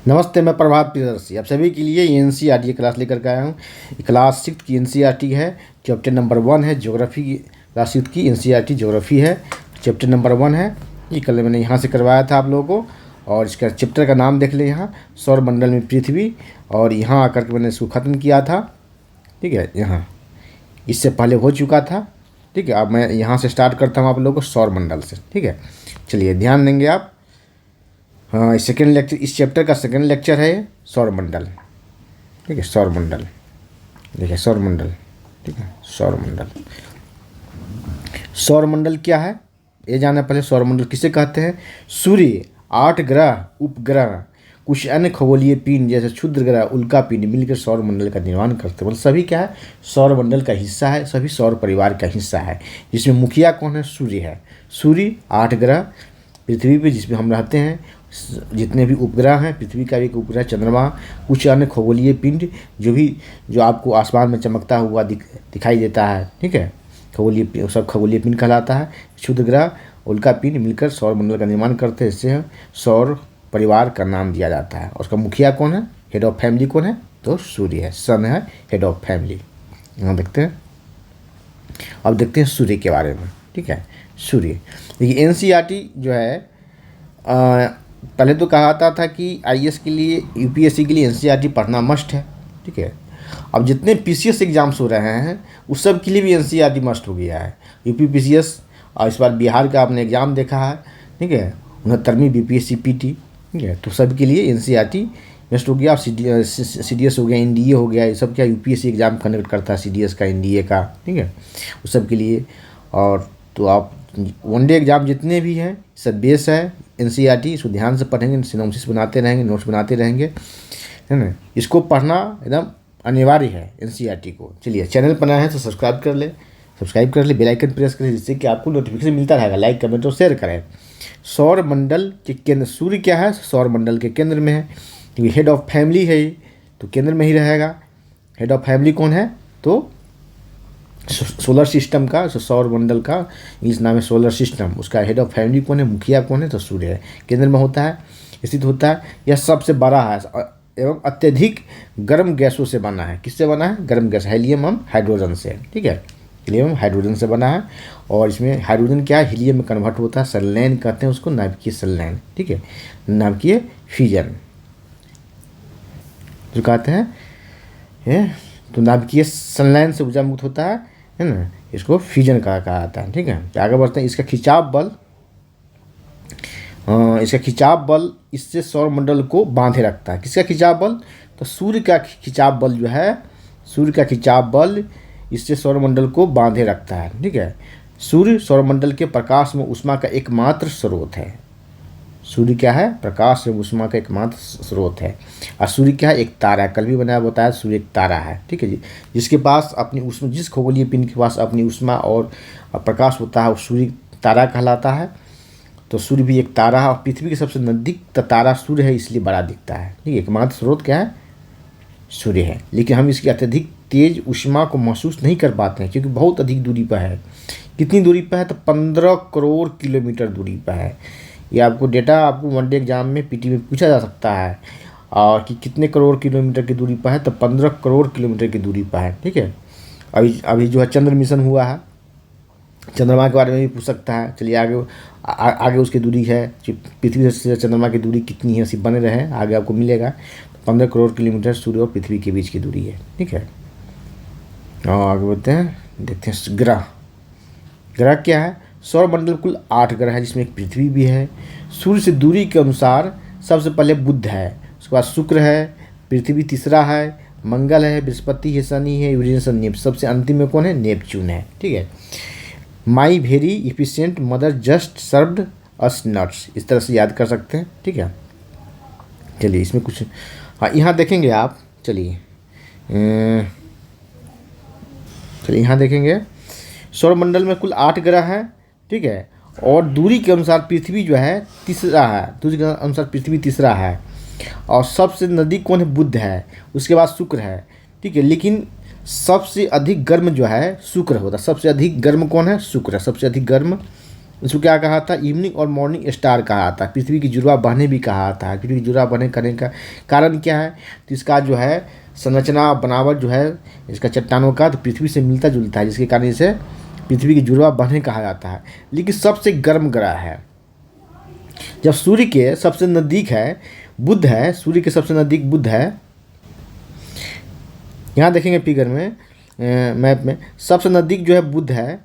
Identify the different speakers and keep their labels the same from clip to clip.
Speaker 1: नमस्ते, मैं प्रभात प्रियदर्शी आप सभी के लिए एनसीईआरटी की क्लास लेकर के आया हूँ। क्लास 6 की एनसीईआरटी है। चैप्टर नंबर 1 है ज्योग्राफी की। क्लास 6 की एनसीईआरटी ज्योग्राफी है। चैप्टर नंबर 1 है। ये कल मैंने यहाँ से करवाया था आप लोगों को। और इसका चैप्टर का नाम देख लें, यहाँ सौरमंडल में पृथ्वी। और यहाँ आकर के मैंने इसको ख़त्म किया था। ठीक है, यहाँ इससे पहले हो चुका था। ठीक है, अब मैं यहाँ से स्टार्ट करता हूँ आप लोगों को सौरमंडल से। ठीक है, चलिए ध्यान देंगे आप। हाँ, सेकेंड लेक्चर, इस चैप्टर का सेकेंड लेक्चर है सौरमंडल। ठीक है, सौरमंडल। देखिए सौरमंडल। ठीक है, सौरमंडल। सौरमंडल क्या है ये जाना पहले। सौरमंडल किसे कहते हैं? सूर्य, 8 ग्रह, उपग्रह, कुछ अन्य खगोलीय पिंड जैसे क्षुद्र ग्रह, उल्का पिंड मिलकर सौरमंडल का निर्माण करते हैं। मतलब सभी क्या है, सौरमंडल का हिस्सा है, सभी सौर परिवार का हिस्सा है। जिसमें मुखिया कौन है? सूर्य है। सूर्य, 8 ग्रह, पृथ्वी पे जिसमें हम रहते हैं, जितने भी उपग्रह हैं, पृथ्वी का भी एक उपग्रह, चंद्रमा, कुछ अन्य खगोलीय पिंड जो आपको आसमान में चमकता हुआ दिखाई देता है। ठीक है, खगोलीय, सब खगोलीय पिंड कहलाता है। क्षुद्र ग्रह, उल्का पिंड मिलकर सौरमंडल का निर्माण करते हैं। इससे सौर परिवार का नाम दिया जाता है। और उसका मुखिया कौन है? हेड ऑफ फैमिली कौन है? तो सूर्य है। सन है हेड ऑफ फैमिली। यहाँ देखते हैं। अब देखते हैं सूर्य के बारे में। ठीक है, सूर्य। देखिए एनसीईआरटी जो है, पहले तो कहा था कि आईएएस के लिए, यूपीएससी के लिए एनसीईआरटी पढ़ना मस्ट है। ठीक है, अब जितने पीसीएस एग्जाम्स हो रहे हैं उस सब के लिए भी एनसीईआरटी मस्ट हो गया है। यूपी पीसीएस, और इस बार बिहार का आपने एग्ज़ाम देखा है। ठीक है, 69वीं बीपीएससी पीटी। ठीक है, तो सब के लिए एनसीईआरटी मस्ट हो गया। सीडीएस हो गया, एनडीए हो गया, ये सब क्या यूपीएससी एग्ज़ाम कंडक्ट करता है, सीडीएस का, एनडीए का। ठीक है, उस सब के लिए। और तो आप वनडे एग्ज़ाम जितने भी हैं सब बेस है एनसीईआरटी। इसको ध्यान से पढ़ेंगे, सिनॉप्सिस बनाते रहेंगे, नोट्स बनाते रहेंगे, है ना। इसको पढ़ना एकदम अनिवार्य है एनसीईआरटी को। चलिए, चैनल पर नया है तो सब्सक्राइब कर ले, बेल आइकन प्रेस करें, जिससे कि आपको नोटिफिकेशन मिलता रहेगा। लाइक, कमेंट और शेयर करें। सौरमंडल के केंद्र, सूर्य क्या है? सौरमंडल के केंद्र में है, क्योंकि हेड ऑफ फैमिली है ये, तो केंद्र में ही रहेगा। हेड ऑफ फैमिली कौन है? तो सोलर सिस्टम का, सौरमंडल का इंग्लिश नाम है सोलर सिस्टम। उसका हेड ऑफ फैमिली कौन है? मुखिया कौन है? तो सूर्य है। केंद्र में होता है, स्थित होता है। यह सबसे बड़ा है एवं अत्यधिक गर्म गैसों से बना है। किससे बना है? गर्म गैस, हीलियम एवं हाइड्रोजन से। ठीक है, हीलियम हाइड्रोजन से बना है। और इसमें हाइड्रोजन क्या है? हीलियम में कन्वर्ट होता है, संलयन कहते हैं उसको, नाभिकीय संलयन। ठीक है, नाभिकीय फ्यूजन जो कहते हैं, तो नाभिकीय संलयन से ऊर्जा मुक्त होता है ना। इसको फ्यूजन कहा जाता है। ठीक है, आगे बढ़ते हैं। इसका खिंचाव बल इससे सौरमंडल को बांधे रखता है। किसका खिंचाव बल? तो सूर्य का खिंचाव बल जो है, सूर्य का खिंचाव बल इससे सौरमंडल को बांधे रखता है। ठीक है, सूर्य सौरमंडल के प्रकाश में ऊष्मा का एकमात्र स्रोत है। सूर्य क्या है? प्रकाश एवं ऊष्मा का एकमात्र स्रोत है। और सूर्य क्या है? एक तारा है। कल भी बनाया बताया, सूर्य एक तारा है। ठीक है जी, जिसके पास अपनी ऊष्मा, जिस खगोलीय पिंड के पास अपनी ऊष्मा और प्रकाश होता है वो सूर्य तारा कहलाता है। तो सूर्य भी एक तारा है, और पृथ्वी के सबसे नज़दीक तारा सूर्य है, इसलिए बड़ा दिखता है। ठीक है, एकमात्र स्रोत क्या है? सूर्य है। लेकिन हम इसकी अत्यधिक तेज ऊष्मा को महसूस नहीं कर पाते हैं, क्योंकि बहुत अधिक दूरी पर है। कितनी दूरी पर है? तो 15 करोड़ किलोमीटर दूरी पर है। ये आपको डेटा, आपको वनडे एग्जाम में पीटी में पूछा जा सकता है, और कि कितने करोड़ किलोमीटर की दूरी पर है? तो 15 करोड़ किलोमीटर की दूरी पर है। ठीक है, अभी जो है चंद्र मिशन हुआ है, चंद्रमा के बारे में भी पूछ सकता है। चलिए आगे उसकी दूरी है, पृथ्वी से चंद्रमा की दूरी कितनी है, सिर्फ बने रहे, आगे आपको मिलेगा। तो 15 करोड़ किलोमीटर सूर्य और पृथ्वी के बीच की दूरी है। ठीक है, और आगे बढ़ते हैं, देखते हैं ग्रह क्या है। सौरमंडल कुल 8 ग्रह है, जिसमें एक पृथ्वी भी है। सूर्य से दूरी के अनुसार सबसे पहले बुध है, उसके बाद शुक्र है, पृथ्वी तीसरा है, मंगल है, बृहस्पति है, शनि है, यूरेनस और नेप्च्यून। सबसे अंतिम में कौन है? नेपच्यून है। ठीक है, my very efficient mother just served us nuts, इस तरह से याद कर सकते हैं। ठीक है, चलिए इसमें कुछ, हाँ यहाँ देखेंगे आप। चलिए यहाँ देखेंगे, सौरमंडल में कुल 8 ग्रह हैं। ठीक है, और दूरी के अनुसार पृथ्वी जो है तीसरा है, दूरी के अनुसार पृथ्वी तीसरा है। और सबसे नज़दीक कौन है? बुध है, उसके बाद शुक्र है। ठीक है, लेकिन सबसे अधिक गर्म जो है शुक्र होता है। सबसे अधिक गर्म कौन है? शुक्र है, सबसे अधिक गर्म इसको क्या कहा था, इवनिंग और मॉर्निंग स्टार कहा था। पृथ्वी की जुड़वा बहने भी कहा था। पृथ्वी की जुड़वा बहने करने का कारण क्या है, तो इसका जो है संरचना बनावट जो है इसका चट्टानों का, तो पृथ्वी से मिलता जुलता है, जिसके कारण इसे पृथ्वी की जुड़वा बहने कहा जाता है। लेकिन सबसे गर्म ग्रह है, जब सूर्य के सबसे नज़दीक है बुध है, सूर्य के सबसे नज़दीक बुध है। यहाँ देखेंगे फिगर में, मैप में सबसे नज़दीक जो है बुध है,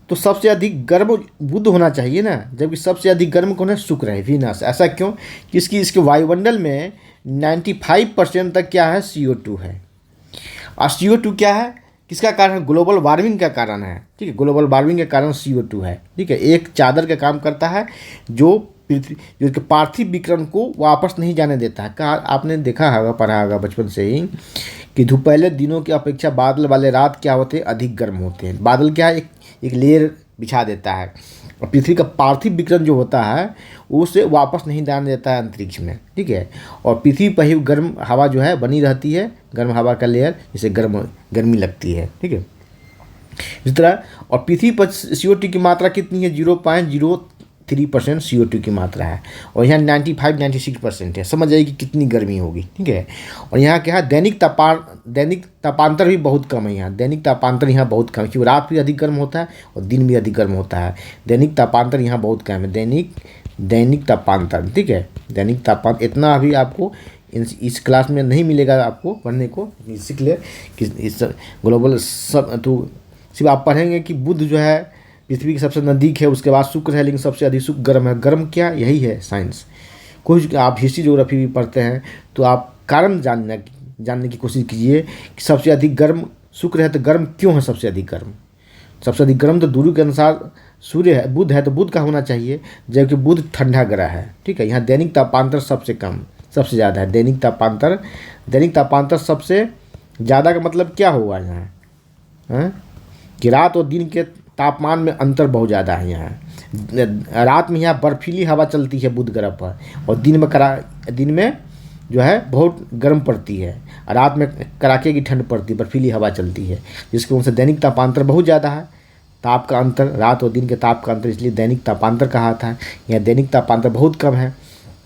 Speaker 1: तो सबसे अधिक गर्म बुध होना चाहिए ना, जबकि सबसे अधिक गर्म कौन है, शुक्र है, वीनस। ऐसा क्यों, कि इसके वायुमंडल में 95% तक क्या है, CO2 है। और CO2 क्या है, किसका कारण है, ग्लोबल वार्मिंग का कारण है। ठीक है, ग्लोबल वार्मिंग के कारण CO2 है। ठीक है, एक चादर का काम करता है जो पृथ्वी जो पार्थिव विक्रम को वापस नहीं जाने देता है। कहा आपने देखा होगा, पढ़ा होगा बचपन से ही, कि धूपेले दिनों की अपेक्षा बादल वाले रात क्या होते हैं, अधिक गर्म होते हैं। बादल क्या है, एक लेयर बिछा देता है, और पृथ्वी का पार्थिव विक्रम जो होता है उसे वापस नहीं जाने देता है अंतरिक्ष में। ठीक है, और पृथ्वी पर ही गर्म हवा जो है बनी रहती है, गर्म हवा का लेयर, जिसे गर्मी लगती है। ठीक है, इस तरह। और पृथ्वी पर CO2 की मात्रा कितनी है, 0.03% CO2 की मात्रा है, और यहाँ 95-96% है। समझ जाइए कि कितनी गर्मी होगी। ठीक है, और यहाँ क्या है, दैनिक तापांतर भी बहुत कम है। यहाँ दैनिक तापांतर यहाँ बहुत कम है, क्योंकि रात भी अधिक गर्म होता है और दिन भी अधिक गर्म होता है। दैनिक तापांतर यहाँ बहुत कम है, दैनिक तापांतर। ठीक है, दैनिक तापांतर इतना अभी आपको इस क्लास में नहीं मिलेगा आपको पढ़ने को, सीख ले कि इस ग्लोबल सब, तो सिर्फ आप पढ़ेंगे कि बुध जो है पृथ्वी के सबसे नज़दीक है, उसके बाद शुक्र है, लेकिन सबसे अधिक शुक्र गर्म है। गर्म क्या, यही है साइंस। कोई आप हिस्ट्री ज्योग्राफी भी पढ़ते हैं तो आप कारण जानने की कोशिश कीजिए कि सबसे अधिक गर्म शुक्र है, तो गर्म क्यों है सबसे अधिक गर्म। सबसे अधिक गर्म तो दूरी के अनुसार सूर्य है, बुध है, तो बुध का होना चाहिए, जबकि बुध ठंडा ग्रह है। ठीक है, यहाँ दैनिक तापांतर सबसे कम, सबसे ज़्यादा है दैनिक तापांतर सबसे ज़्यादा का मतलब क्या होगा यहाँ, कि रात और दिन के तापमान में अंतर बहुत ज़्यादा है। यहाँ रात में यहाँ बर्फीली हवा चलती है बुध ग्रह पर, और दिन में जो है बहुत गर्म पड़ती है, रात में कड़ाके की ठंड पड़ती है, बर्फीली हवा चलती है, जिसकी वजह से दैनिक तापांतर बहुत ज़्यादा है। ताप का अंतर, रात और दिन के ताप का अंतर, इसलिए दैनिक तापांतर कहा था। यहाँ दैनिक तापांतर बहुत कम है,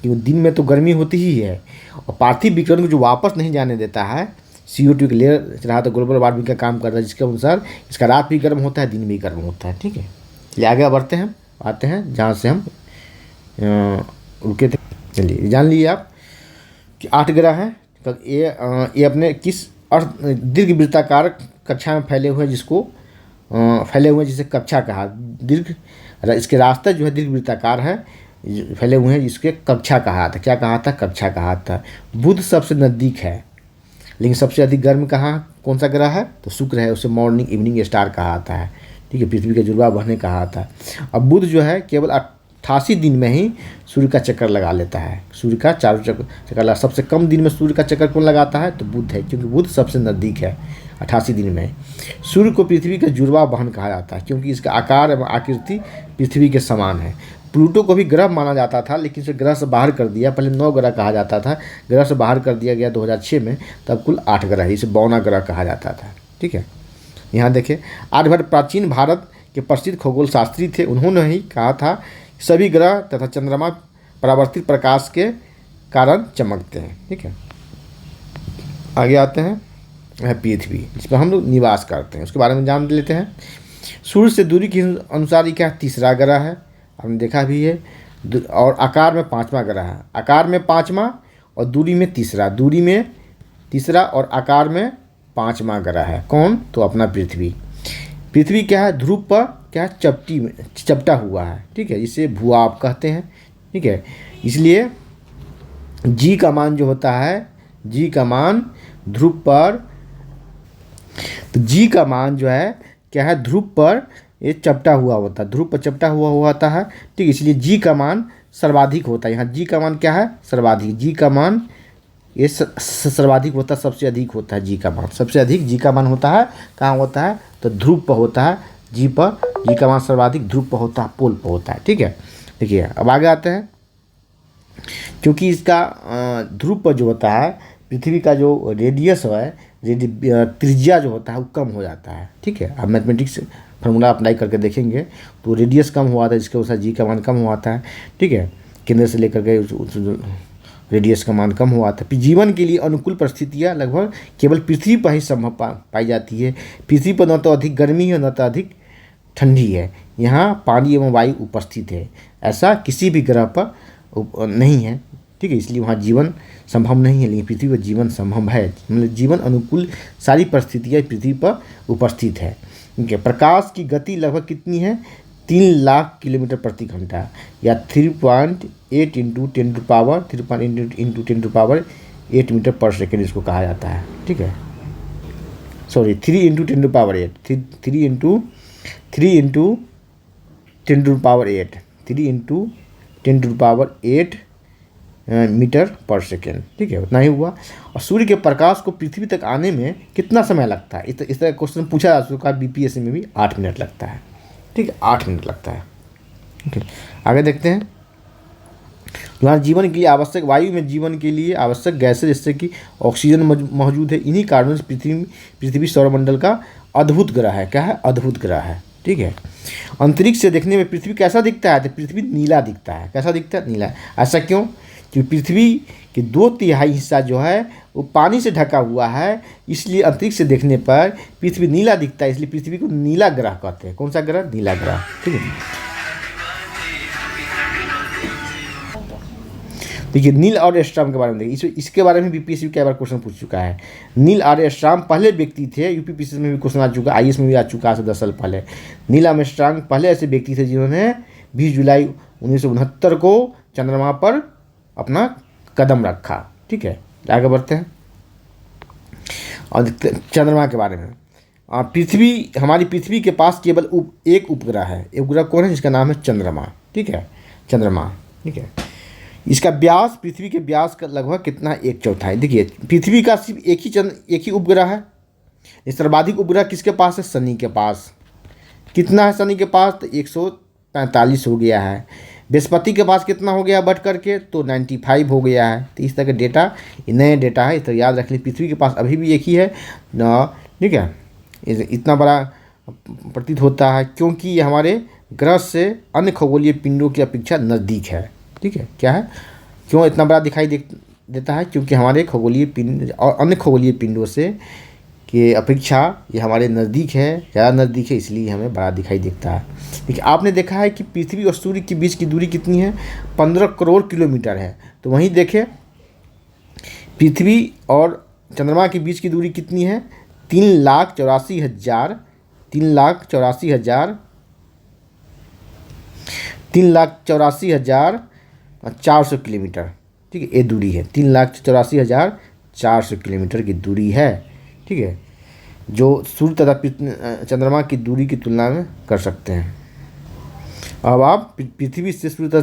Speaker 1: क्योंकि दिन में तो गर्मी होती ही है, और पार्थिव विकिरण को जो वापस नहीं जाने देता है, CO2 के लेयर रहा, तो ग्लोबल वार्मिंग का काम करता है, जिसके अनुसार इसका रात भी गर्म होता है, दिन भी गर्म होता है। ठीक है, चलिए आगे बढ़ते हैं, आते हैं जहाँ से हम रुके थे। चलिए जान लीजिए आप कि 8 ग्रह हैं। ये अपने किस अर्थ दीर्घ वृत्ताकार कक्षा में फैले हुए हैं, जिसे कक्षा कहा। इसके रास्ते जो है दीर्घ वृत्ताकार है, फैले हुए हैं, जिसके कक्षा कहा था। क्या कहा था, कक्षा कहा था। बुध सबसे नज़दीक है, लेकिन सबसे अधिक गर्म कौन सा ग्रह है, तो शुक्र है, उसे मॉर्निंग इवनिंग स्टार कहा आता है। ठीक है, पृथ्वी के जुड़वा बहने कहा था। अब बुध जो है केवल 88 दिन में ही सूर्य का चक्कर लगा लेता है, सूर्य का चारों चक्कर सबसे कम दिन में सूर्य का चक्कर कौन लगाता है, तो बुध है, क्योंकि बुध सबसे नज़दीक है 88 दिन में। सूर्य को पृथ्वी का जुड़वा बहन कहा जाता है, क्योंकि इसका आकार एवं आकृति पृथ्वी के समान है। प्लूटो को भी ग्रह माना जाता था, लेकिन इसे ग्रह से बाहर कर दिया। पहले 9 ग्रह कहा जाता था, ग्रह से बाहर कर दिया गया 2006 में, तब कुल 8 ग्रह, इसे 52 ग्रह कहा जाता था। ठीक है, यहाँ देखें, आर्यभट्ट प्राचीन भारत के प्रसिद्ध खगोल शास्त्री थे। उन्होंने ही कहा था सभी ग्रह तथा चंद्रमा परावर्तित प्रकाश के कारण चमकते हैं। ठीक है, आगे आते हैं पृथ्वी, जिस पर हम लोग निवास करते हैं, उसके बारे में जान लेते हैं। सूर्य से दूरी के अनुसार ये क्या, तीसरा ग्रह है, हमने देखा भी है, और आकार में 5वां ग्रह है। आकार में 5वां और दूरी में तीसरा और आकार में 5वां ग्रह है। कौन, तो अपना पृथ्वी। पृथ्वी क्या है, ध्रुव पर क्या है, चपटा हुआ है। ठीक है, इसे भूआब कहते हैं। ठीक है, इसलिए जी का मान जो होता है, जी का मान ध्रुव पर, तो जी का मान जो है क्या है, ध्रुव पर ये चपटा हुआ होता है, ध्रुव पर चपटा हुआ होता है। ठीक है, इसलिए जी का मान सर्वाधिक होता है। यहाँ जी का मान क्या है, सर्वाधिक। जी का मान ये सर्वाधिक होता है, सबसे अधिक होता है जी का मान, सबसे अधिक जी का मान होता है। कहाँ होता है, तो ध्रुव पर होता है, जी का मान सर्वाधिक ध्रुव पर होता है, पोल पर होता है। ठीक है, देखिए अब आगे आते हैं। क्योंकि इसका ध्रुव पर जो होता है, पृथ्वी का जो रेडियस है, त्रिज्या जो होता है वो कम हो जाता है। ठीक है, आप मैथमेटिक्स फार्मूला अप्लाई करके देखेंगे तो रेडियस कम हुआ था, इसके अनुसार जी का मान कम हुआ था, ठीक है। केंद्र से लेकर के रेडियस का मान कम हुआ था। फिर जीवन के लिए अनुकूल परिस्थितियाँ लगभग केवल पृथ्वी पर ही संभव पाई जाती है। पृथ्वी पर न तो अधिक गर्मी है न तो अधिक ठंडी है, यहाँ पानी एवं वायु उपस्थित है, ऐसा किसी भी ग्रह पर नहीं है, ठीक है। इसलिए वहाँ जीवन संभव नहीं है, लेकिन पृथ्वी पर जीवन संभव है। मतलब जीवन अनुकूल सारी परिस्थितियाँ पृथ्वी पर उपस्थित है, ठीक है। प्रकाश की गति लगभग कितनी है? 3 लाख किलोमीटर प्रति घंटा, या 3.8 इंटू 10 मीटर पर सेकेंड इसको कहा जाता है, ठीक है। सॉरी 3 इंटू 10 10 मीटर पर सेकेंड, ठीक है, उतना ही हुआ। और सूर्य के प्रकाश को पृथ्वी तक आने में कितना समय लगता है? इस तरह क्वेश्चन पूछा जा चुका है बीपीएससी में भी। 8 मिनट लगता है, ठीक है, 8 मिनट लगता है, ठीक है। आगे देखते हैं। यहाँ जीवन के लिए आवश्यक वायु में जीवन के लिए आवश्यक गैसें जैसे कि ऑक्सीजन मौजूद है। इन्हीं कारणों से पृथ्वी सौरमंडल का अद्भुत ग्रह है। क्या है? अद्भुत ग्रह है, ठीक है। अंतरिक्ष से देखने में पृथ्वी कैसा दिखता है? तो पृथ्वी नीला दिखता है। कैसा दिखता है? नीला। ऐसा क्यों? क्योंकि पृथ्वी के 2/3 हिस्सा जो है वो पानी से ढका हुआ है, इसलिए अंतरिक्ष से देखने पर पृथ्वी नीला दिखता है। इसलिए पृथ्वी को नीला ग्रह कहते हैं। कौन सा ग्रह? नीला ग्रह, ठीक है। देखिए नील आर्मस्ट्रांग के बारे में देखिए, इसके बारे में बीपीएससी कई बार क्वेश्चन पूछ चुका है। नील आर्मस्ट्रांग पहले व्यक्ति थे, यूपीपीएससी में भी क्वेश्चन आ चुका, आईएएस में भी आ चुका है 10 साल पहले। नील आर्मस्ट्रांग पहले ऐसे व्यक्ति थे जिन्होंने 20 जुलाई 1969 को चंद्रमा पर अपना कदम रखा, ठीक है। आगे बढ़ते हैं और देखते हैं चंद्रमा के बारे में। हमारी पृथ्वी के पास केवल एक उपग्रह है। उपग्रह कौन है? जिसका नाम है चंद्रमा, ठीक है, चंद्रमा, ठीक है। इसका व्यास पृथ्वी के व्यास का लगभग कितना? 1/4। देखिए पृथ्वी का सिर्फ एक ही उपग्रह है। सर्वाधिक उपग्रह किसके पास है? शनि के पास। कितना है शनि के पास? तो 145 हो गया है। बृहस्पति के पास कितना हो गया बढ़ करके? तो 95 हो गया है। तो इस तरह का डेटा, नए डेटा है, तो याद रख लीजिए। पृथ्वी के पास अभी भी एक ही है, ठीक है। इतना बड़ा प्रतीत होता है क्योंकि ये हमारे ग्रह से अन्य खगोलीय पिंडों की अपेक्षा नज़दीक है, ठीक है। क्या है? क्यों इतना बड़ा दिखाई देता है? क्योंकि हमारे खगोलीय पिंड और अन्य खगोलीय पिंडों से के अपेक्षा ये हमारे नज़दीक है, ज़्यादा नज़दीक है, इसलिए हमें बड़ा दिखाई देता है। देखिए आपने देखा है कि पृथ्वी और सूर्य के बीच की दूरी कितनी है? 15 करोड़ किलोमीटर है। तो वहीं देखें पृथ्वी और चंद्रमा के बीच की दूरी कितनी है? 3,84,400 किलोमीटर, ठीक है, ये दूरी है। 3,84,400 किलोमीटर की दूरी है, ठीक है, जो सूर्य तथा चंद्रमा की दूरी की तुलना में कर सकते हैं। अब आप पृथ्वी से सूर्य तथा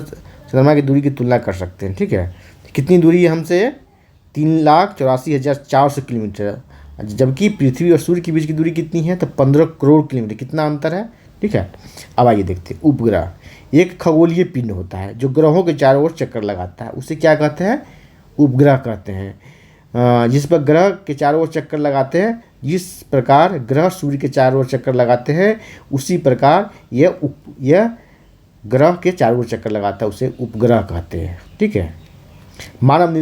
Speaker 1: चंद्रमा की दूरी की तुलना कर सकते हैं, ठीक है। कितनी दूरी है हमसे? 3,84,400 किलोमीटर, जबकि पृथ्वी और सूर्य के बीच की दूरी कितनी है? तो 15 करोड़ किलोमीटर। कितना अंतर है, ठीक है। अब आइए देखते हैं। उपग्रह एक खगोलीय पिंड होता है जो ग्रहों के चारों ओर चक्कर लगाता है, उसे क्या कहते हैं? उपग्रह कहते हैं। जिस पर ग्रह के चारों ओर चक्कर लगाते हैं, जिस प्रकार ग्रह सूर्य के चारों ओर चक्कर लगाते हैं, उसी प्रकार यह ग्रह के चारों ओर चक्कर लगाता है, उसे उपग्रह कहते हैं, ठीक है। मानव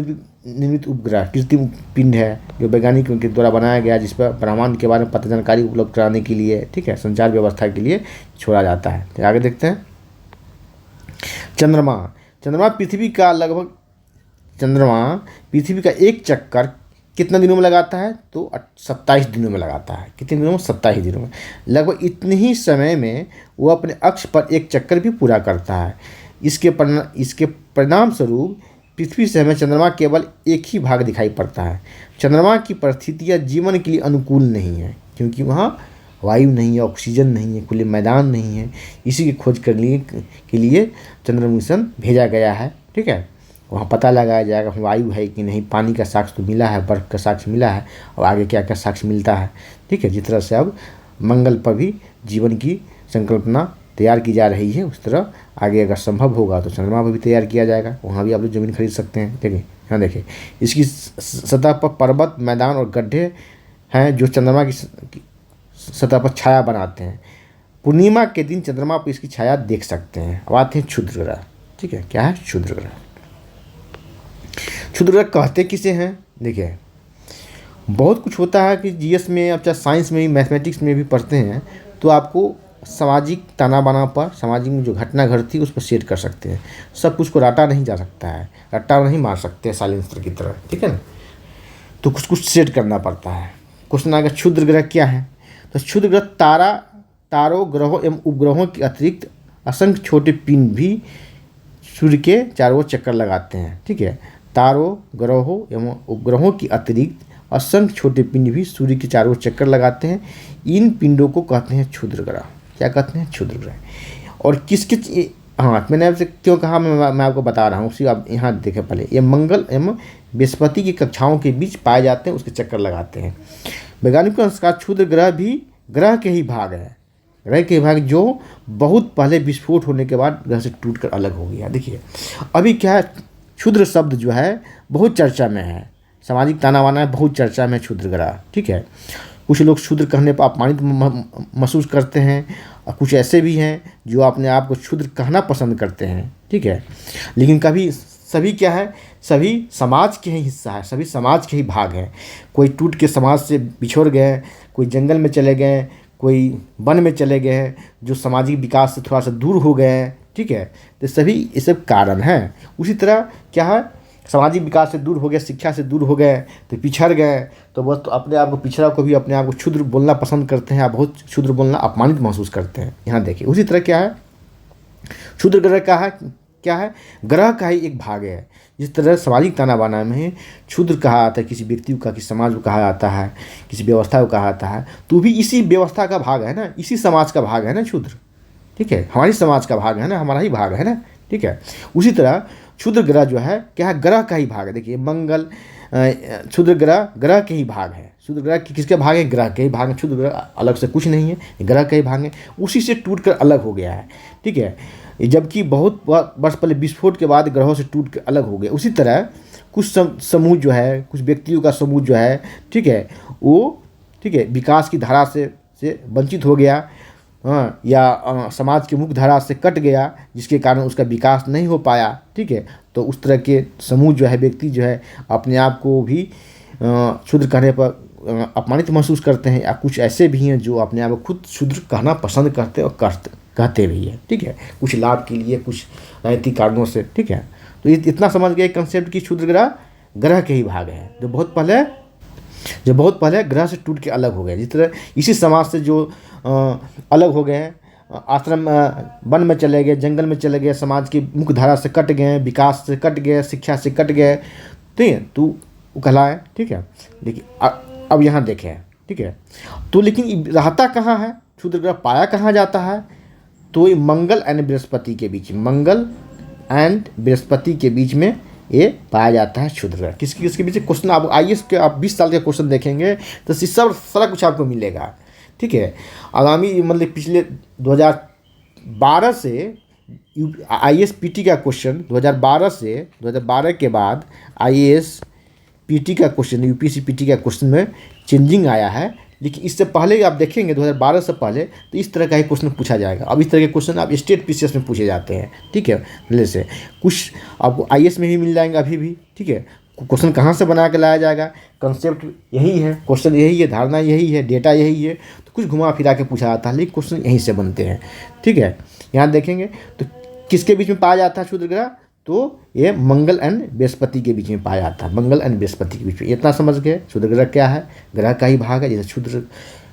Speaker 1: निर्मित उपग्रह कृत्रिम पिंड है जो वैज्ञानिकों के द्वारा बनाया गया, जिस पर ब्रह्मांड के बारे में पता जानकारी उपलब्ध कराने के लिए, ठीक है, संचार व्यवस्था के लिए छोड़ा जाता है। तो आगे देखते हैं। चंद्रमा पृथ्वी का एक चक्कर कितने दिनों में लगाता है? तो 27 दिनों में लगाता है। कितने दिनों में? 27 दिनों में। लगभग इतने ही समय में वो अपने अक्ष पर एक चक्कर भी पूरा करता है। इसके परिणाम स्वरूप पृथ्वी से हमें चंद्रमा केवल एक ही भाग दिखाई पड़ता है। चंद्रमा की परिस्थितियाँ जीवन के लिए अनुकूल नहीं है क्योंकि वहाँ वायु नहीं है, ऑक्सीजन नहीं है, खुले मैदान नहीं है। इसी की खोज करने के लिए चंद्र मिशन भेजा गया है, ठीक है। वहाँ पता लगाया जाएगा वायु है कि नहीं, पानी का साक्ष्य तो मिला है, बर्फ़ का साक्ष्य मिला है, और आगे क्या क्या साक्ष्य मिलता है, ठीक है। जिस तरह से अब मंगल पर भी जीवन की संकल्पना तैयार की जा रही है, उस तरह आगे अगर संभव होगा तो चंद्रमा पर भी तैयार किया जाएगा। वहाँ भी आप लोग ज़मीन खरीद सकते हैं। देखिए यहाँ देखिए, इसकी सतह पर पर्वत, मैदान और गड्ढे हैं जो चंद्रमा की सतह पर छाया बनाते हैं। पूर्णिमा के दिन चंद्रमा पर इसकी छाया देख सकते हैं। अब आते हैं क्षुद्र ग्रह। ठीक है, क्या है क्षुद्र ग्रह? क्षुद्र ग्रह कहते किसे हैं? देखिए, बहुत कुछ होता है कि जीएस में, अब चाहे साइंस में भी, मैथमेटिक्स में भी पढ़ते हैं तो आपको सामाजिक ताना बाना पर, सामाजिक में जो घटना घटती है उस पर सेट कर सकते हैं। सब कुछ को रटा नहीं जा सकता है, रट्टा नहीं मार सकते साइलेंसर की तरह, ठीक है ना। तो कुछ कुछ सेट करना पड़ता है। क्वेश्चन आएगा क्षुद्र ग्रह क्या है? तो क्षुद्र ग्रह तारों, ग्रहों एवं उपग्रहों के अतिरिक्त असंख्य छोटे पिंड भी सूर्य के चारों ओर चक्कर लगाते हैं। ठीक है, तारों, ग्रहों एवं उपग्रहों के अतिरिक्त असंख्य छोटे पिंड भी सूर्य के चारों ओर चक्कर लगाते हैं। इन पिंडों को कहते हैं क्षुद्र ग्रह। क्या कहते हैं? क्षुद्र ग्रह। और किस किस, हाँ, मैंने आपसे क्यों कहा, मैं आपको बता रहा हूँ उसी। आप यहाँ देखें पहले, ये मंगल एवं बृहस्पति की कक्षाओं के बीच पाए जाते हैं, उसके चक्कर लगाते हैं। वैज्ञानिकों के अनुसार क्षुद्र ग्रह भी ग्रह के ही भाग है, ग्रह के भाग जो बहुत पहले विस्फोट होने के बाद ग्रह से टूटकर अलग हो गया। देखिए, अभी क्या है, क्षुद्र शब्द जो है बहुत चर्चा में है, सामाजिक ताना बाना है, बहुत चर्चा में क्षुद्र ग्रह। ठीक है, कुछ लोग क्षुद्र कहने पर अपमानित महसूस करते हैं, और कुछ ऐसे भी हैं जो अपने आप को क्षुद्र कहना पसंद करते हैं। ठीक है, लेकिन कभी सभी क्या है, सभी समाज के ही हिस्सा है, सभी समाज के ही भाग हैं। कोई टूट के समाज से बिछड़ गए, कोई जंगल में चले गए, कोई वन में चले गए हैं, जो सामाजिक विकास से थोड़ा सा दूर हो गए हैं। ठीक है, तो सभी ये सब कारण हैं। उसी तरह क्या है, सामाजिक विकास से दूर हो गए, शिक्षा से दूर हो गए तो पिछड़ गए, तो बस तो अपने आप को, पिछड़ा को भी अपने आप को क्षुद्र बोलना पसंद करते हैं, या बहुत क्षुद्र बोलना अपमानित महसूस करते हैं। यहाँ देखिए, उसी तरह क्या है, क्षुद्र ग्रह का है क्या है, ग्रह का ही एक भाग है। जिस तरह सामाजिक ताना बाना में क्षुद्र कहा जाता है किसी व्यक्ति को, किसी समाज को कहा जाता है, किसी व्यवस्था को कहा जाता है, तो भी इसी व्यवस्था का भाग है ना, इसी समाज का भाग है ना क्षुद्र। ठीक है, हमारी समाज का भाग है ना, हमारा ही भाग है ना। ठीक है, उसी तरह क्षुद्र ग्रह जो है क्या है, ग्रह का ही भाग है। देखिए, मंगल, क्षुद्र ग्रह ग्रह के ही भाग है। क्षुद्र ग्रह किसके भाग है? ग्रह के ही भाग है। क्षुद्र ग्रह अलग से कुछ नहीं है, ग्रह के ही भाग है, उसी से टूटकर अलग हो गया है। ठीक है, जबकि बहुत वर्ष पहले विस्फोट के बाद ग्रहों से टूट कर अलग हो गए। उसी तरह कुछ समूह जो है, कुछ व्यक्तियों का समूह जो है, ठीक है, वो, ठीक है, विकास की धारा से वंचित हो गया, हाँ, या समाज की मुख्य धारा से कट गया, जिसके कारण उसका विकास नहीं हो पाया। ठीक है, तो उस तरह के समूह जो है, व्यक्ति जो है, अपने आप को भी क्षुद्र कहने पर अपमानित महसूस करते हैं, या कुछ ऐसे भी हैं जो अपने आप को खुद क्षुद्र कहना पसंद करते हैं और कहते भी हैं। ठीक है, कुछ लाभ के लिए, कुछ राजनीतिक कारणों से। ठीक है, तो इतना समझ गए कंसेप्ट की क्षुद्र ग्रह ग्रह के ही भाग है, जो बहुत पहले ग्रह से टूट के अलग हो गए। जिस तरह इसी समाज से जो अलग हो गए, आश्रम, वन में चले गए, जंगल में चले गए, समाज की मुख्य धारा से कट गए, विकास से कट गए, शिक्षा से कट गए, ठीक है, तो वो कहलाए। ठीक है, लेकिन अब यहाँ देखें, ठीक है, तो लेकिन रहता कहाँ है क्षुद्र ग्रह, पाया कहाँ जाता है? तो ये मंगल एंड बृहस्पति के बीच, मंगल एंड बृहस्पति के बीच में ये पाया जाता है क्षुद्र ग्रह। किसके बीच? क्वेश्चन आप आईएएस के, आप 20 साल के क्वेश्चन देखेंगे तो सब सारा कुछ आपको मिलेगा। ठीक है, आगामी मतलब पिछले 2012 से आईएएस पीटी का क्वेश्चन, 2012 के बाद आईएएस पीटी का क्वेश्चन, यूपीएससी पीटी का क्वेश्चन में चेंजिंग आया है। लेकिन इससे पहले आप देखेंगे 2012 से पहले तो इस तरह का ही क्वेश्चन पूछा जाएगा। अब इस तरह के क्वेश्चन आप स्टेट पीसीएस में पूछे जाते हैं। ठीक है, पहले से कुछ आपको आईएएस में भी मिल जाएंगे अभी भी। ठीक है, क्वेश्चन कहाँ से बना के लाया जाएगा, कंसेप्ट यही है, क्वेश्चन यही है, धारणा यही है, डेटा यही है, तो कुछ घुमा फिरा के पूछा जाता है, लेकिन क्वेश्चन यहीं से बनते हैं। ठीक है, यहाँ देखेंगे तो किसके बीच में पाया जाता है क्षुद्र ग्रह? तो ये मंगल एंड बृहस्पति के बीच में पाया जाता है, मंगल एंड बृहस्पति के बीच में। इतना समझ गए क्षुद्र ग्रह क्या है, ग्रह का ही भाग है। जैसे क्षुद्र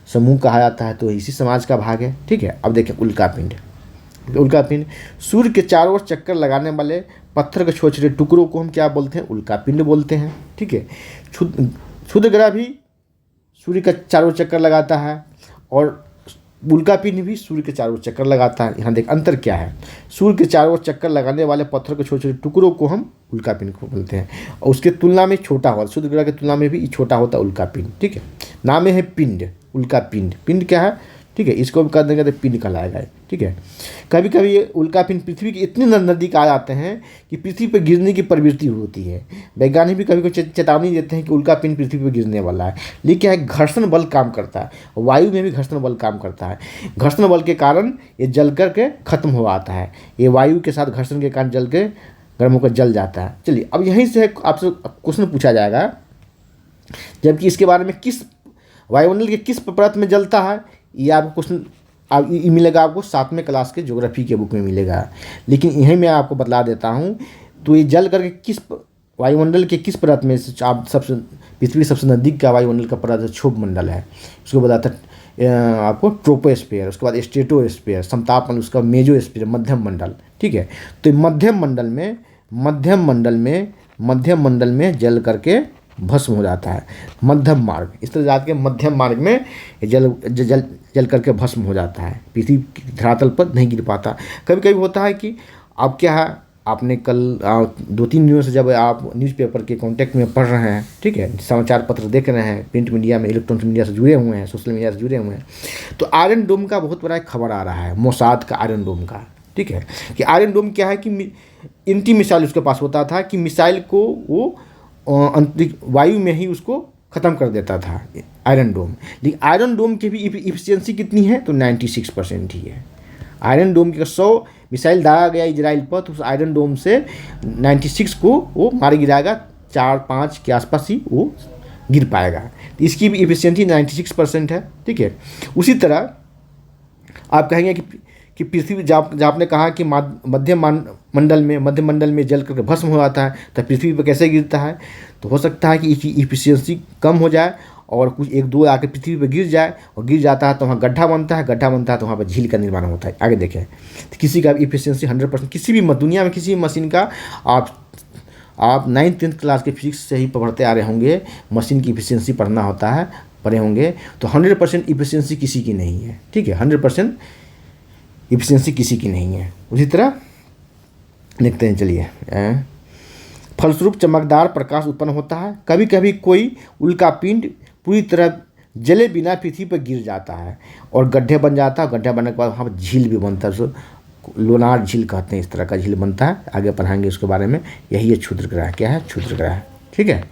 Speaker 1: समूह कहा जाता है तो इसी समाज का भाग है। ठीक है, अब देखें उल्कापिंड। उल्कापिंड सूर्य के चारों ओर चक्कर लगाने वाले पत्थर के छोटे छोटे टुकड़ों को हम क्या बोलते हैं? उल्कापिंड बोलते हैं। ठीक है, क्षुद्र ग्रह भी सूर्य का चारों ओर चक्कर लगाता है, और उल्कापिंड भी सूर्य के चारों ओर चक्कर लगाता है। यहाँ देख अंतर क्या है, सूर्य के चारों ओर चक्कर लगाने वाले पत्थर के छोटे छोटे टुकड़ों को हम उल्कापिंड को बोलते हैं, और उसके तुलना में छोटा होता, सूर्य ग्रह की तुलना में भी छोटा होता है उल्कापिंड। ठीक है, नाम है पिंड, उल्कापिंड। पिंड क्या है? ठीक है, इसको भी कर देंगे तो पिंड कहलाएगा, ठीक है। कभी कभी ये उल्का पिंड पृथ्वी के इतने नज़दीक आ जाते हैं कि पृथ्वी पर गिरने की प्रवृत्ति होती है। वैज्ञानिक भी कभी कभी चेतावनी देते हैं कि उल्का पिंड पृथ्वी पर गिरने वाला है, लेकिन क्या है, घर्षण बल काम करता है, वायु में भी घर्षण बल काम करता है। घर्षण बल के कारण ये जल करके खत्म हो आता है, ये वायु के साथ घर्षण के कारण जल के गर्म होकर जल जाता है। चलिए, अब यहीं से आपसे क्वेश्चन पूछा जाएगा, जबकि इसके बारे में किस वायुमंडल के किस परत में जलता है, ये आपको क्वेश्चन मिलेगा आपको 7वें क्लास के ज्योग्राफी के बुक में मिलेगा, लेकिन यहीं मैं आपको बतला देता हूँ। तो ये जल करके किस वायुमंडल के किस परत में, आप सबसे पृथ्वी सबसे नज़दीक का वायुमंडल का परत क्षोभ मंडल है, उसको बताता है आपको ट्रोपोस्फीयर, उसके बाद स्ट्रेटोस्फीयर, समताप मंडल, उसका मेसोस्फीयर, मध्यम मंडल, ठीक है। तो मध्यम मंडल में जल करके भस्म हो जाता है। मध्यम मार्ग, इस तरह जाके मध्यम मार्ग में जल करके भस्म हो जाता है, पृथ्वी की धरातल पर नहीं गिर पाता। कभी कभी होता है कि अब क्या है, आपने कल 2-3 दिनों से जब आप न्यूज़पेपर के कांटेक्ट में पढ़ रहे हैं, ठीक है, समाचार पत्र देख रहे हैं, प्रिंट मीडिया में, इलेक्ट्रॉनिक मीडिया से जुड़े हुए हैं, सोशल मीडिया से जुड़े हुए हैं, तो आयरन डोम का बहुत बड़ा एक खबर आ रहा है, मोसाद का आयरन डोम का, ठीक है। कि आयरन डोम क्या है कि एंटी मिसाइल उसके पास होता था कि मिसाइल को वो अंतरिक्ष वायु में ही उसको ख़त्म कर देता था आयरन डोम। लेकिन आयरन डोम की भी इफिशियंसी कितनी है, तो 96% ही है। आयरन डोम के 100 मिसाइल दागा गया इजराइल पर, तो उस आयरन डोम से 96 को वो मार गिराएगा, 4-5 के आसपास ही वो गिर पाएगा। तो इसकी भी इफिशियंसी 96% है, ठीक है। उसी तरह आप कहेंगे कि पृथ्वी, जब आपने कहा कि मध्य मंडल में जल करके भस्म हो जाता है, तो पृथ्वी पर कैसे गिरता है, तो हो सकता है कि इसकी इफिशियंसी कम हो जाए और कुछ 1-2 आके पृथ्वी पर गिर जाए, और गिर जाता है तो वहाँ गड्ढा बनता है तो वहाँ पर झील का निर्माण होता है। आगे देखें, तो किसी का इफिशियंसी 100%, किसी भी दुनिया में किसी भी मशीन का आप 9th-10th क्लास के फिजिक्स से ही पढ़ते आ रहे होंगे, मशीन की इफिशियंसी पढ़ना होता है, पढ़े होंगे, तो 100% इफिशियंसी किसी की नहीं है, ठीक है। 100% इफिशियंसी किसी की नहीं है। उसी तरह देखते हैं, चलिए, फलस्वरूप चमकदार प्रकाश उत्पन्न होता है। कभी कभी कोई उल्का पिंड पूरी तरह जले बिना पृथ्वी पर गिर जाता है और गड्ढे बन जाता है, गड्ढा बनने के बाद वहाँ पर झील भी बनता है, उसको लोनार झील कहते हैं, इस तरह का झील बनता है, आगे पढ़ाएंगे उसके बारे में। यही है क्षुद्र ग्रह, क्या है, क्षुद्र ग्रह, ठीक है।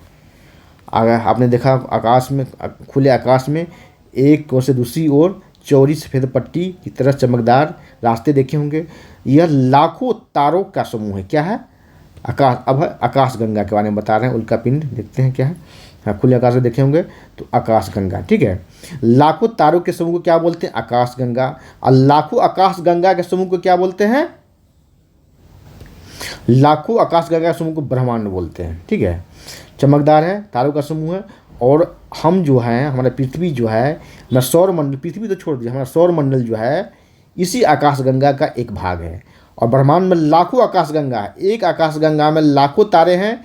Speaker 1: अगर आपने देखा आकाश में, खुले आकाश में एक ओर से दूसरी ओर चौड़ी सफ़ेद पट्टी की तरह चमकदार रास्ते देखे होंगे, यह लाखों तारों का समूह है, क्या है, आकाश। अब आकाश गंगा के बारे में बता रहे हैं, उल्का पिंड देखते हैं क्या है, हाँ, खुले आकाश में देखे होंगे तो आकाश गंगा, ठीक है। लाखों तारों के समूह को क्या बोलते हैं, आकाश गंगा। और लाखों आकाश गंगा के समूह को क्या बोलते हैं, लाखों आकाश गंगा के समूह को ब्रह्मांड बोलते हैं, ठीक है। चमकदार है, तारों का समूह है, और हम जो हैं, हमारा पृथ्वी जो है, हमारा सौरमंडल, पृथ्वी तो छोड़ दीजिए, हमारा सौरमंडल जो है इसी आकाशगंगा का एक भाग है। और ब्रह्मांड में लाखों आकाशगंगा है, एक आकाशगंगा में लाखों तारे हैं,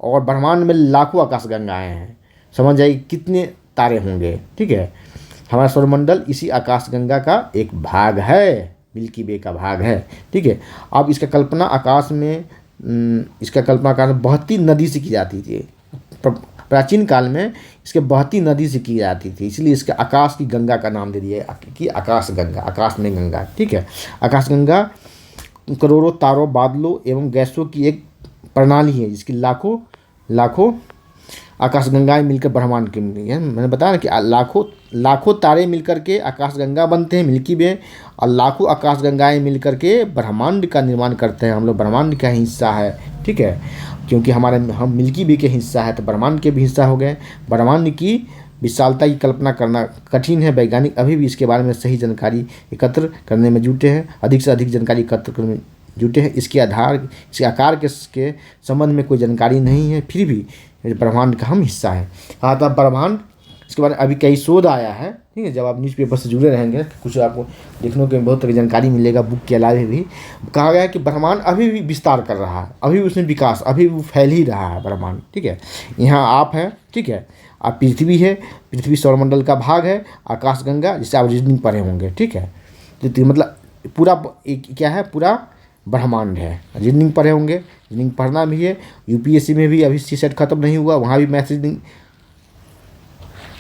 Speaker 1: और ब्रह्मांड में लाखों आकाशगंगाएं हैं। समझ जाइए कितने तारे होंगे, ठीक है। हमारा सौरमंडल इसी आकाशगंगा का एक भाग है, मिल्की वे का भाग है, ठीक है। अब इसका कल्पना आकाश में बहती नदी से की जाती थी। प्राचीन काल में इसके बहती नदी से की जाती थी, इसलिए इसके आकाश की गंगा का नाम दे दिया कि आकाश गंगा, आकाश में गंगा, ठीक है। आकाश गंगा करोड़ों तारों, बादलों एवं गैसों की एक प्रणाली है, जिसकी लाखों आकाशगंगाएं मिलकर ब्रह्मांड की मिलती है। मैंने बताया ना कि लाखों तारे मिलकर के आकाशगंगा बनते हैं, मिल्की वे, और लाखों आकाशगंगाएं मिलकर के ब्रह्मांड का निर्माण करते हैं। हम लोग ब्रह्मांड का हिस्सा है, ठीक है, क्योंकि हम मिल्की वे के हिस्सा है, तो ब्रह्मांड के भी हिस्सा हो गए। ब्रह्मांड की विशालता की कल्पना करना कठिन है, वैज्ञानिक अभी भी इसके बारे में सही जानकारी एकत्र करने में जुटे हैं, अधिक से अधिक जानकारी एकत्र करने में जुटे हैं। इसके आकार के संबंध में कोई जानकारी नहीं है, फिर भी ब्रह्मांड का हम हिस्सा है। हाँ, तो ब्रह्मांड, इसके बारे में अभी कई शोध आया है, ठीक है। जब आप न्यूज़पेपर से जुड़े रहेंगे कुछ आपको देखने को बहुत तरह की जानकारी मिलेगा। बुक के अलावा भी कहा गया है कि ब्रह्मांड अभी भी विस्तार कर रहा है, अभी भी उसमें विकास, अभी भी फैल ही रहा है ब्रह्मांड, ठीक है। यहाँ आप हैं, ठीक है, आप पृथ्वी है, पृथ्वी सौरमंडल का भाग है, आकाशगंगा, जिसे आप रीजनिंग पढ़े होंगे, ठीक है। तो मतलब पूरा क्या है, पूरा ब्रह्मांड है, रीजनिंग पढ़े होंगे, रीजनिंग पढ़ना भी है। यूपीएससी में भी अभी सीसेट खत्म नहीं हुआ, वहाँ भी मैथ रीजनिंग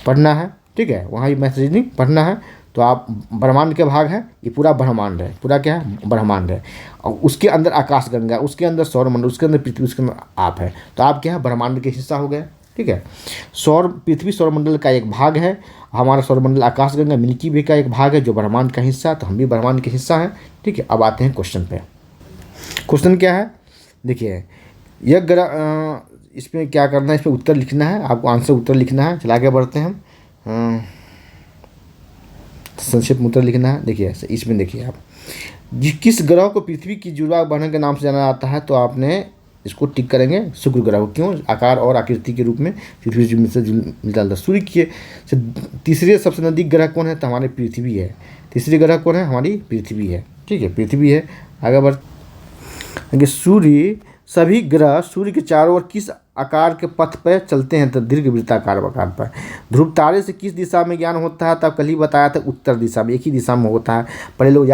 Speaker 1: पढ़ना है, ठीक है, वहाँ भी मैथ रीजनिंग पढ़ना है। तो आप ब्रह्मांड के भाग है, ये पूरा ब्रह्मांड है, पूरा क्या है ब्रह्मांड है, और उसके अंदर आकाश गंगा, उसके अंदर सौरमंडल, उसके अंदर पृथ्वी, उसके अंदर आप है, तो आप क्या है ब्रह्मांड के हिस्सा हो गए। ठीक है, पृथ्वी सौरमंडल का एक भाग है, हमारा सौरमंडल आकाश गंगा मिल्की वे का एक भाग है जो ब्रह्मांड का हिस्सा, तो हम भी ब्रह्मांड के हिस्सा हैं। ठीक है, अब आते हैं क्वेश्चन पे। क्वेश्चन क्या है, देखिए यह ग्रह, इसमें क्या करना है, इसमें उत्तर लिखना है, आपको आंसर उत्तर लिखना है। चला आगे बढ़ते हैं हम, संक्षिप्त में उत्तर लिखना है। देखिए इसमें देखिए आप, किस ग्रह को पृथ्वी की जुड़वा बहन के नाम से जाना जाता है, तो आपने इसको टिक करेंगे शुक्र ग्रह को। क्यों, आकार और आकृति के रूप में पृथ्वी से मिलता है। सूर्य के तीसरे सबसे नजदीक ग्रह कौन है, तो हमारी पृथ्वी है। तीसरी ग्रह कौन है, हमारी पृथ्वी है। ठीक है, पृथ्वी है। आगे बढ़, सूर्य, सभी ग्रह सूर्य के चारों ओर किस आकार के पथ पर चलते हैं, तो दीर्घ वृत्ताकार आकार पर। ध्रुव तारे से किस दिशा में ज्ञान होता है, तब कल ही बताया था उत्तर दिशा में, एक ही दिशा में होता है। पहले लोग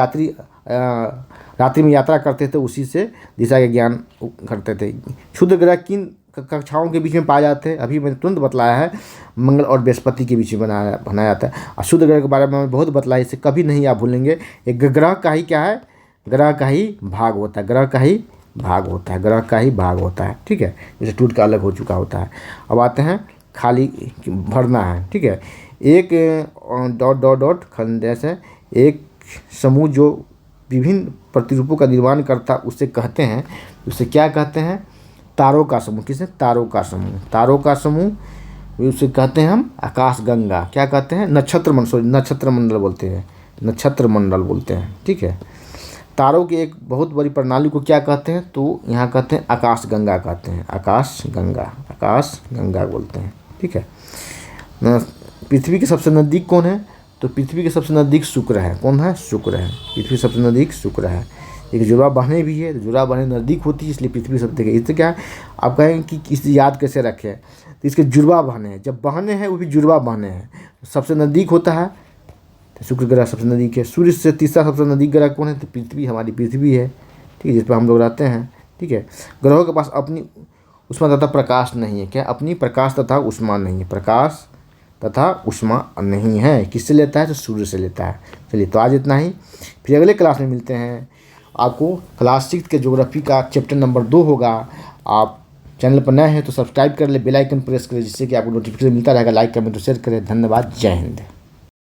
Speaker 1: रात्रि में यात्रा करते थे, उसी से दिशा के ज्ञान करते थे। क्षुद्र ग्रह किन कक्षाओं के बीच में पाए जाते हैं, अभी मैंने तुरंत बतलाया है, मंगल और बृहस्पति के बीच में बनाया जाता है। और शुद्ध ग्रह के बारे में मैंने बहुत बतलाया, इसे कभी नहीं आप भूलेंगे। एक ग्रह का ही क्या है, ग्रह का ही भाग होता है, ग्रह का ही भाग होता है, ग्रह का ही भाग होता है। ठीक है, जैसे टूट का अलग हो चुका होता है। अब आते हैं खाली भरना है। ठीक है, एक डॉट डॉट डॉट खंड से एक समूह जो विभिन्न प्रतिरूपों का निर्माण करता उसे कहते हैं, उसे क्या कहते हैं, तारों का समूह। किसे, तारों का समूह, तारों का समूह, उसे कहते हैं हम आकाश गंगा। क्या कहते हैं, नक्षत्र मंडल बोलते हैं, नक्षत्र मंडल बोलते हैं। ठीक है, तारों की एक बहुत बड़ी प्रणाली को क्या कहते हैं, तो यहाँ कहते हैं आकाश गंगा कहते हैं, आकाश गंगा बोलते हैं। ठीक है, पृथ्वी के सबसे नज़दीक कौन है, तो पृथ्वी के सबसे नज़दीक शुक्र है। कौन है, शुक्र है, पृथ्वी सबसे नज़दीक शुक्र है। एक जुड़वा बहनें भी है, तो जुड़वा बहनें नज़दीक होती है, इसलिए पृथ्वी सबसे, इससे क्या है आप कहेंगे कि इसे याद कैसे रखें, तो इसके जुड़वा बहनें, जब बहनें हैं वो भी जुड़वा बहनें हैं, सबसे नज़दीक होता है तो शुक्र ग्रह सबसे नज़दीक है। सूर्य से तीसरा सबसे नज़दीक ग्रह कौन है, तो पृथ्वी, हमारी पृथ्वी है। ठीक है, जिस पर हम लोग रहते हैं। ठीक है, ग्रहों के पास अपनी उष्मा तथा प्रकाश नहीं है। क्या, अपनी प्रकाश तथा उष्मा नहीं है, प्रकाश तथा उष्मा नहीं है। किससे लेता है, तो सूर्य से लेता है। चलिए, तो आज इतना ही, फिर अगले क्लास में मिलते हैं। आपको क्लास 6 के ज्योग्राफी का चैप्टर नंबर 2 होगा। आप चैनल पर नए हैं तो सब्सक्राइब कर ले, बेल आइकन प्रेस करें, जिससे कि आपको नोटिफिकेशन मिलता रहेगा। लाइक कमेंट और शेयर करें। धन्यवाद, जय हिंद।